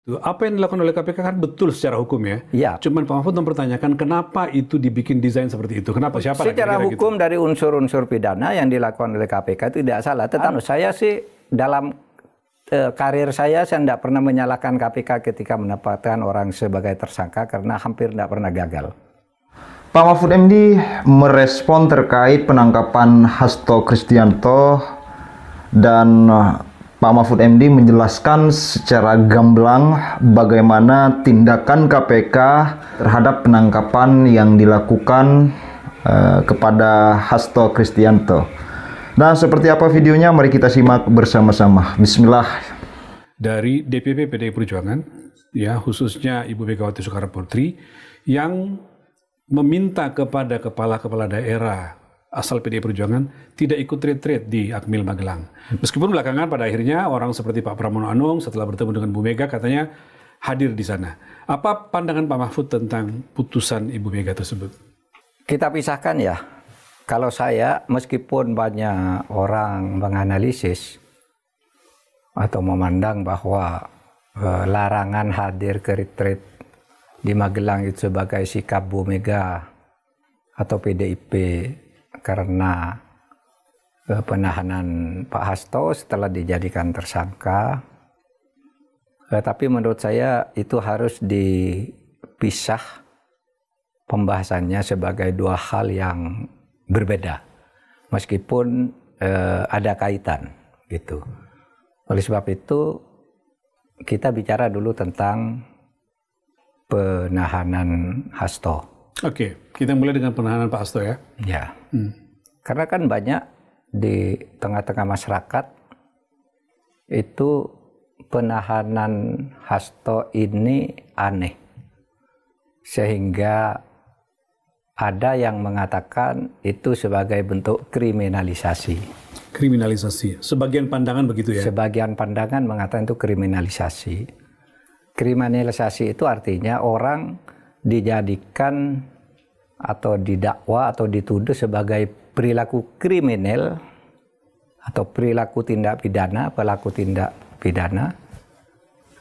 Apa yang dilakukan oleh KPK kan betul secara hukum ya. Ya. Cuman Pak Mahfud mempertanyakan kenapa itu dibikin desain seperti itu. Kenapa siapa? Secara kira-kira hukum gitu. dari unsur-unsur pidana yang dilakukan oleh KPK itu tidak salah. Tetapi saya sih dalam karir saya tidak pernah menyalahkan KPK ketika menempatkan orang sebagai tersangka karena hampir tidak pernah gagal. Pak Mahfud MD merespon terkait penangkapan Hasto Kristianto dan Pak Mahfud MD menjelaskan secara gamblang bagaimana tindakan KPK terhadap penangkapan yang dilakukan kepada Hasto Kristianto. Nah, seperti apa videonya? Mari kita simak bersama-sama. Bismillah. Dari DPP PDI Perjuangan, ya khususnya Ibu Megawati Soekarno Putri, yang meminta kepada kepala-kepala daerah asal PDI Perjuangan tidak ikut retreat di Akmil Magelang. Meskipun belakangan pada akhirnya orang seperti Pak Pramono Anung setelah bertemu dengan Bu Mega katanya hadir di sana. Apa pandangan Pak Mahfud tentang putusan Ibu Mega tersebut? Kita pisahkan ya. Kalau saya, meskipun banyak orang menganalisis atau memandang bahwa larangan hadir ke retreat di Magelang itu sebagai sikap Bu Mega atau PDIP karena penahanan Pak Hasto setelah dijadikan tersangka. Tapi menurut saya itu harus dipisah pembahasannya sebagai dua hal yang berbeda, meskipun ada kaitan gitu. Oleh sebab itu kita bicara dulu tentang penahanan Hasto. Oke, kita mulai dengan penahanan Pak Hasto ya. Ya, karena kan banyak di tengah-tengah masyarakat itu penahanan Hasto ini aneh, sehingga ada yang mengatakan itu sebagai bentuk kriminalisasi. Kriminalisasi, sebagian pandangan begitu ya? Sebagian pandangan mengatakan itu kriminalisasi. Kriminalisasi itu artinya orang dijadikan atau didakwa atau dituduh sebagai perilaku kriminal atau perilaku tindak pidana, pelaku tindak pidana,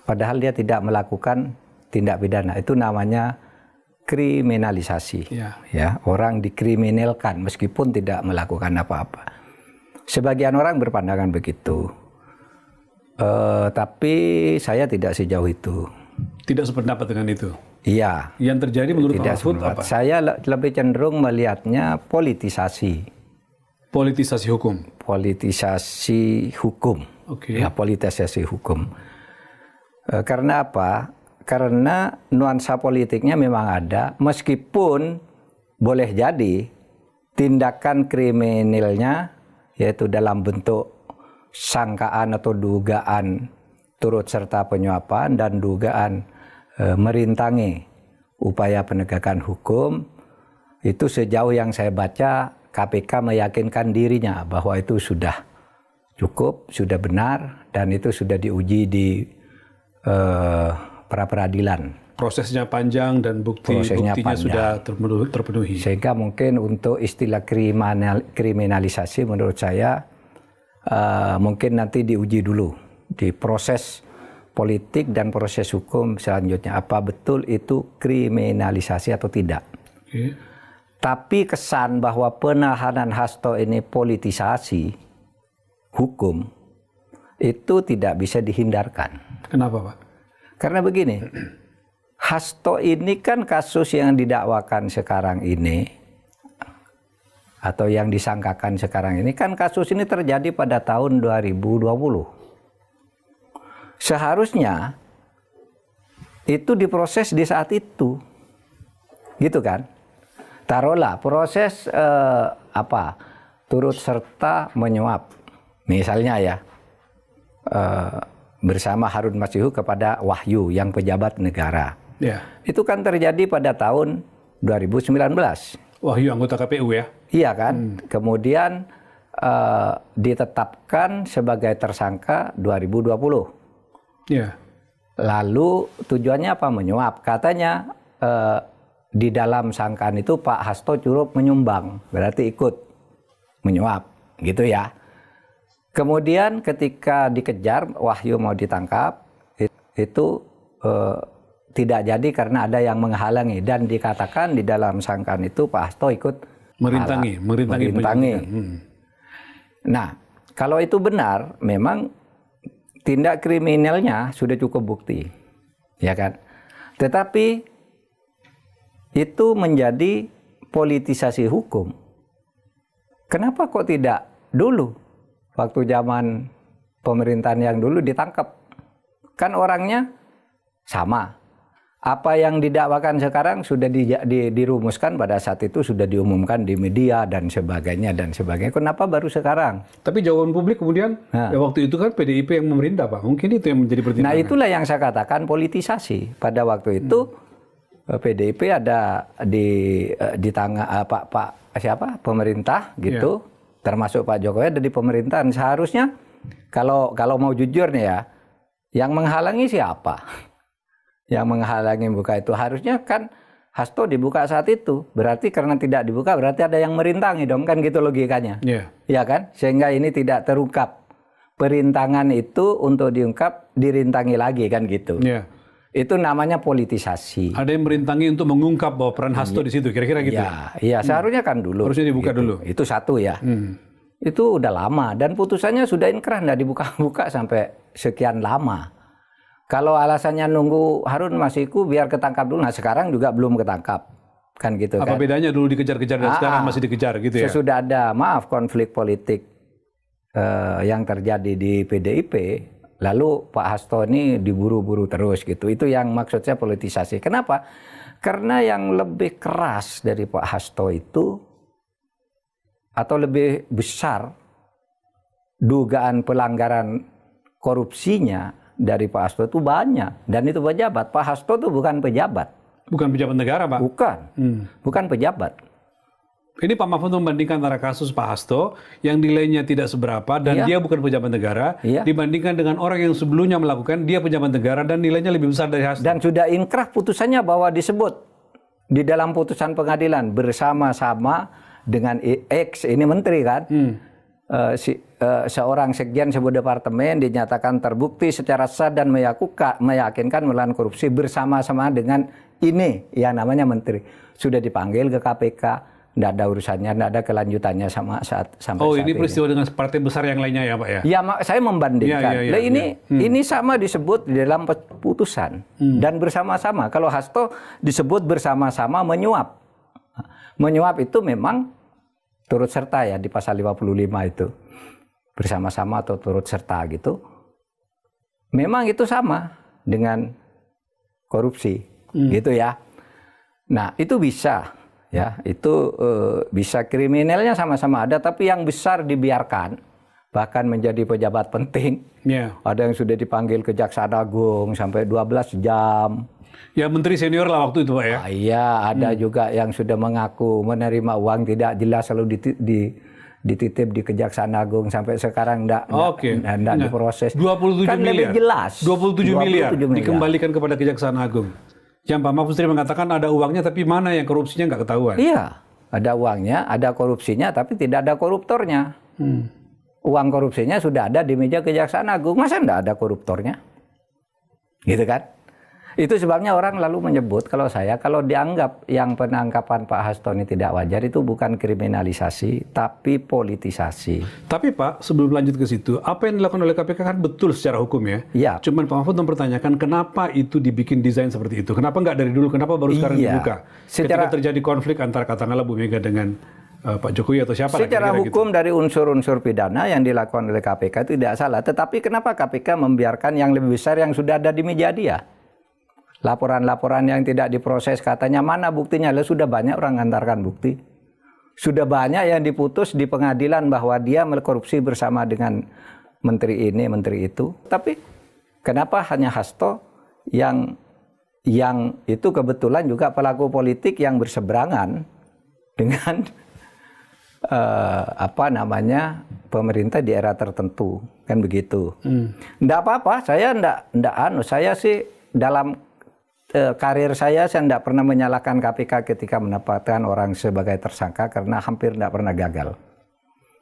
padahal dia tidak melakukan tindak pidana. Itu namanya kriminalisasi. Ya, orang dikriminalkan meskipun tidak melakukan apa-apa. Sebagian orang berpandangan begitu. Tapi saya tidak sejauh itu. Tidak sependapat dengan itu? Iya. Yang terjadi menurut Pak Mahfud apa? Saya lebih cenderung melihatnya politisasi. Politisasi hukum? Politisasi hukum. Oke. Ya, politisasi hukum. Karena apa? Karena nuansa politiknya memang ada, meskipun boleh jadi tindakan kriminalnya, yaitu dalam bentuk sangkaan atau dugaan turut serta penyuapan dan dugaan merintangi upaya penegakan hukum, itu sejauh yang saya baca KPK meyakinkan dirinya bahwa itu sudah cukup, sudah benar, dan itu sudah diuji di pra peradilan. Prosesnya panjang dan buktinya sudah terpenuhi. Sehingga mungkin untuk istilah kriminalisasi menurut saya mungkin nanti diuji dulu di proses politik dan proses hukum selanjutnya, apa betul itu kriminalisasi atau tidak. Okay. Tapi kesan bahwa penahanan Hasto ini politisasi hukum itu tidak bisa dihindarkan. Kenapa, Pak? Karena begini, Hasto ini kan kasus yang didakwakan sekarang ini atau yang disangkakan sekarang ini kan kasus ini terjadi pada tahun 2020. Seharusnya itu diproses di saat itu, gitu kan? Taruhlah proses turut serta menyuap, misalnya ya, bersama Harun Masihu kepada Wahyu yang pejabat negara. Ya. Itu kan terjadi pada tahun 2019. Wahyu anggota KPU ya? Iya kan? Kemudian ditetapkan sebagai tersangka 2020. Iya. Lalu tujuannya apa? Menyuap. Katanya di dalam sangkaan itu Pak Hasto turut menyumbang, berarti ikut menyuap, gitu ya. Kemudian ketika dikejar, Wahyu mau ditangkap, itu tidak jadi karena ada yang menghalangi, dan dikatakan di dalam sangkaan itu Pak Hasto ikut merintangi. Nah, kalau itu benar, memang tindak kriminalnya sudah cukup bukti, ya kan? Tetapi itu menjadi politisasi hukum. Kenapa kok tidak dulu, waktu zaman pemerintahan yang dulu ditangkap? Kan orangnya sama. Apa yang didakwakan sekarang sudah dirumuskan pada saat itu, sudah diumumkan di media dan sebagainya dan sebagainya. Kenapa baru sekarang? Tapi jawaban publik kemudian, ya waktu itu kan PDIP yang memerintah, Pak. Mungkin itu yang menjadi pertimbangan. Nah, itulah yang saya katakan politisasi. Pada waktu itu PDIP ada di tangan Pak pemerintah gitu, termasuk Pak Jokowi ada di pemerintahan. Seharusnya kalau mau jujur nih ya, yang menghalangi siapa? Yang menghalangi buka itu harusnya kan Hasto dibuka saat itu. Berarti karena tidak dibuka berarti ada yang merintangi dong, kan gitu logikanya. Ya kan? Sehingga ini tidak terungkap. Perintangan itu untuk diungkap dirintangi lagi, kan gitu. Itu namanya politisasi. Ada yang merintangi untuk mengungkap bahwa peran Hasto di situ, kira-kira gitu. Iya, seharusnya kan dulu. Harusnya dibuka gitu. dulu. Itu satu ya. Itu udah lama dan putusannya sudah inkrah, nggak dibuka-buka sampai sekian lama. Kalau alasannya nunggu Harun Masiku biar ketangkap dulu, nah sekarang juga belum ketangkap, kan gitu. Apa kan? bedanya dulu dikejar-kejar dan sekarang masih dikejar gitu ya? Sesudah ada konflik politik yang terjadi di PDIP, lalu Pak Hasto ini diburu-buru terus gitu. Itu yang maksud saya politisasi. Kenapa? Karena yang lebih keras dari Pak Hasto itu, atau lebih besar dugaan pelanggaran korupsinya dari Pak Hasto itu banyak, dan itu pejabat. Pak Hasto itu bukan pejabat. Bukan pejabat negara, Pak? Bukan pejabat. Ini Pak Mahfud membandingkan antara kasus Pak Hasto yang nilainya tidak seberapa dan dia bukan pejabat negara, dibandingkan dengan orang yang sebelumnya melakukan, dia pejabat negara dan nilainya lebih besar dari Hasto. Dan sudah inkrah putusannya bahwa disebut di dalam putusan pengadilan bersama-sama dengan X, ini menteri kan, seorang sekjen sebuah departemen dinyatakan terbukti secara sah dan meyakinkan melakukan korupsi bersama-sama dengan ini yang namanya menteri. Sudah dipanggil ke KPK, tidak ada urusannya, tidak ada kelanjutannya sampai saat ini peristiwa dengan partai besar yang lainnya ya, Pak ya? Ya, saya membandingkan. Ini sama disebut di dalam putusan dan bersama-sama. Kalau Hasto disebut bersama-sama menyuap. Menyuap itu memang turut serta ya di pasal 55 itu. Bersama-sama atau turut serta gitu. Memang itu sama dengan korupsi gitu ya. Nah, itu bisa ya, itu bisa kriminalnya sama-sama ada, tapi yang besar dibiarkan, bahkan menjadi pejabat penting. Ada yang sudah dipanggil Kejaksaan Agung sampai 12 jam. Ya, menteri senior lah waktu itu, Pak ya. Iya, ada juga yang sudah mengaku menerima uang tidak jelas lalu dititip di Kejaksaan Agung sampai sekarang enggak diproses. 27 kan miliar. Lebih jelas. 27 miliar dikembalikan kepada Kejaksaan Agung. Yang Pak Mahfud sendiri mengatakan ada uangnya tapi mana yang korupsinya nggak ketahuan. Iya, ada uangnya, ada korupsinya tapi tidak ada koruptornya. Uang korupsinya sudah ada di meja Kejaksaan Agung, masa enggak ada koruptornya? Gitu kan? Itu sebabnya orang lalu menyebut kalau dianggap yang penangkapan Pak Hasto ini tidak wajar, itu bukan kriminalisasi tapi politisasi. Tapi Pak, sebelum lanjut ke situ, apa yang dilakukan oleh KPK kan betul secara hukum ya? Iya. Cuman Pak Mahfud mempertanyakan kenapa itu dibikin desain seperti itu? Kenapa nggak dari dulu? Kenapa baru sekarang dibuka? Ketika terjadi konflik antara katakanlah Bu Mega dengan Pak Jokowi atau siapa? Secara hukum dari unsur-unsur pidana yang dilakukan oleh KPK itu tidak salah. Tetapi kenapa KPK membiarkan yang lebih besar yang sudah ada di meja dia? Laporan-laporan yang tidak diproses, katanya mana buktinya? Lalu sudah banyak orang mengantarkan bukti. Sudah banyak yang diputus di pengadilan bahwa dia korupsi bersama dengan menteri ini, menteri itu. Tapi kenapa hanya Hasto yang itu kebetulan juga pelaku politik yang berseberangan dengan pemerintah di era tertentu, kan begitu. Nggak apa-apa, saya sih dalam karir saya tidak pernah menyalahkan KPK ketika menempatkan orang sebagai tersangka karena hampir tidak pernah gagal.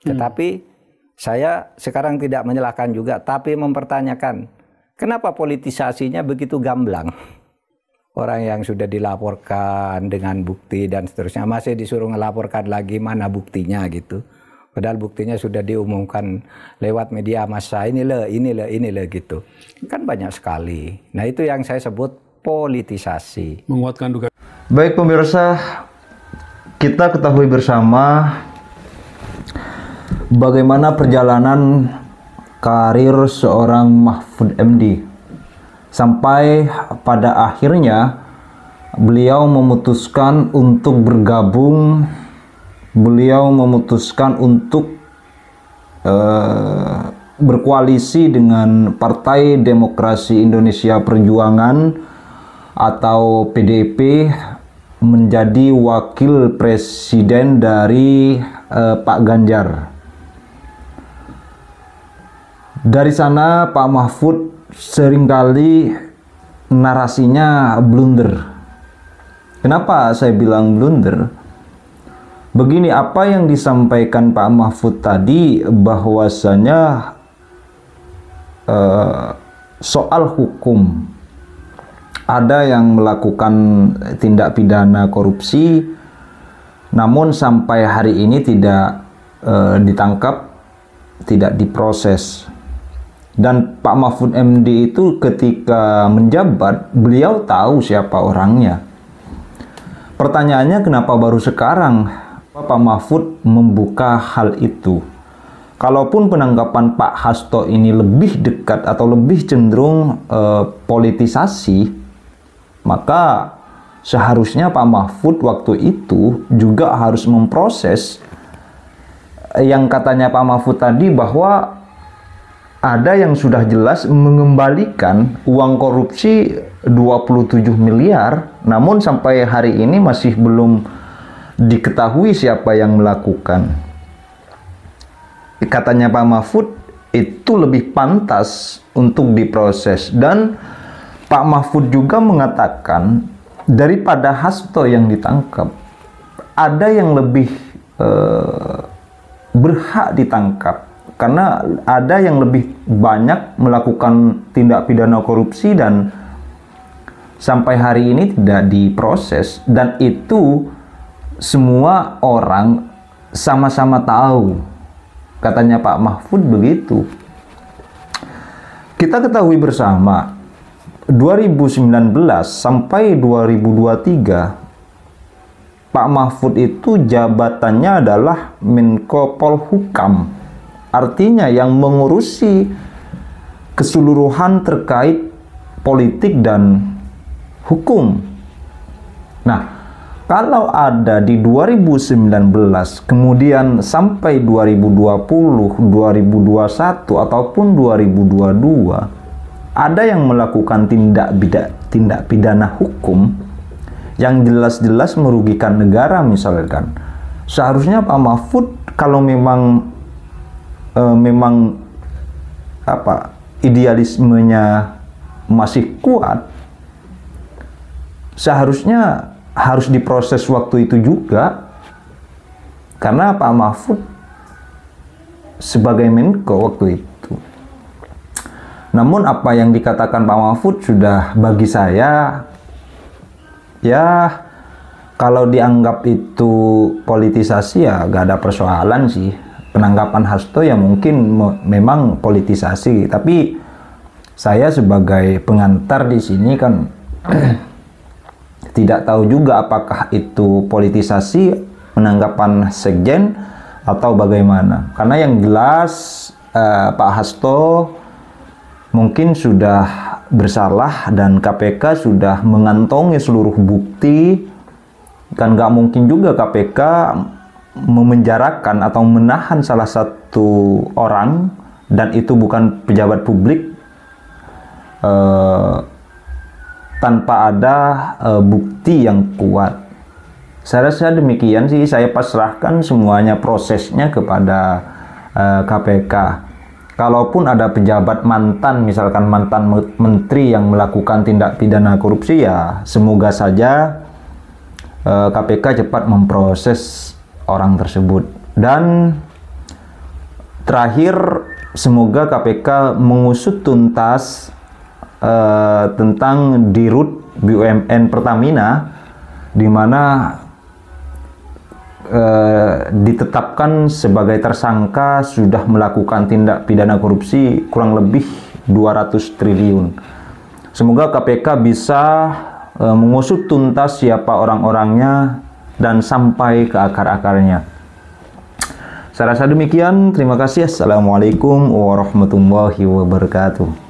Tetapi saya sekarang tidak menyalahkan juga, tapi mempertanyakan kenapa politisasinya begitu gamblang? Orang yang sudah dilaporkan dengan bukti dan seterusnya masih disuruh melaporkan lagi, mana buktinya gitu. Padahal buktinya sudah diumumkan lewat media massa, inilah gitu. Kan banyak sekali. Nah itu yang saya sebut politisasi. Menguatkan dugaan. Baik pemirsa, kita ketahui bersama bagaimana perjalanan karir seorang Mahfud MD. Sampai pada akhirnya beliau memutuskan untuk bergabung, beliau memutuskan untuk berkoalisi dengan Partai Demokrasi Indonesia Perjuangan atau PDIP menjadi wakil presiden dari Pak Ganjar. Dari sana Pak Mahfud seringkali narasinya blunder. Kenapa saya bilang blunder? Begini, apa yang disampaikan Pak Mahfud tadi bahwasanya soal hukum, ada yang melakukan tindak pidana korupsi namun sampai hari ini tidak ditangkap, tidak diproses. Dan Pak Mahfud MD itu ketika menjabat, beliau tahu siapa orangnya. Pertanyaannya, kenapa baru sekarang Pak Mahfud membuka hal itu? Kalaupun penangkapan Pak Hasto ini lebih dekat atau lebih cenderung politisasi, maka seharusnya Pak Mahfud waktu itu juga harus memproses yang katanya Pak Mahfud tadi, bahwa ada yang sudah jelas mengembalikan uang korupsi 27 miliar, namun sampai hari ini masih belum diketahui siapa yang melakukan. Katanya Pak Mahfud itu lebih pantas untuk diproses, dan Pak Mahfud juga mengatakan daripada Hasto yang ditangkap, ada yang lebih berhak ditangkap karena ada yang lebih banyak melakukan tindak pidana korupsi dan sampai hari ini tidak diproses, dan itu semua orang sama-sama tahu. Katanya Pak Mahfud begitu. Kita ketahui bersama 2019 sampai 2023 Pak Mahfud itu jabatannya adalah Menko Polhukam. Artinya yang mengurusi keseluruhan terkait politik dan hukum. Nah, kalau ada di 2019 kemudian sampai 2020, 2021 ataupun 2022 ada yang melakukan tindak pidana hukum yang jelas-jelas merugikan negara misalkan, seharusnya Pak Mahfud kalau memang idealismenya masih kuat, seharusnya harus diproses waktu itu juga, karena Pak Mahfud sebagai Menko waktu itu. Namun apa yang dikatakan Pak Mahfud sudah bagi saya, ya kalau dianggap itu politisasi ya gak ada persoalan sih. Penangkapan Hasto ya mungkin memang politisasi, tapi saya sebagai pengantar di sini kan tidak tahu juga apakah itu politisasi penangkapan sekjen atau bagaimana. Karena yang jelas Pak Hasto mungkin sudah bersalah dan KPK sudah mengantongi seluruh bukti, kan nggak mungkin juga KPK memenjarakan atau menahan salah satu orang dan itu bukan pejabat publik tanpa ada bukti yang kuat. Saya rasa demikian sih, saya pasrahkan semuanya prosesnya kepada KPK. Kalaupun ada pejabat mantan, misalkan mantan menteri yang melakukan tindak pidana korupsi, ya semoga saja KPK cepat memproses orang tersebut. Dan terakhir, semoga KPK mengusut tuntas tentang Dirut BUMN Pertamina, di mana ditetapkan sebagai tersangka sudah melakukan tindak pidana korupsi kurang lebih 200 triliun. Semoga KPK bisa mengusut tuntas siapa orang-orangnya dan sampai ke akar-akarnya. Saya rasa demikian. Terima kasih. Assalamualaikum warahmatullahi wabarakatuh.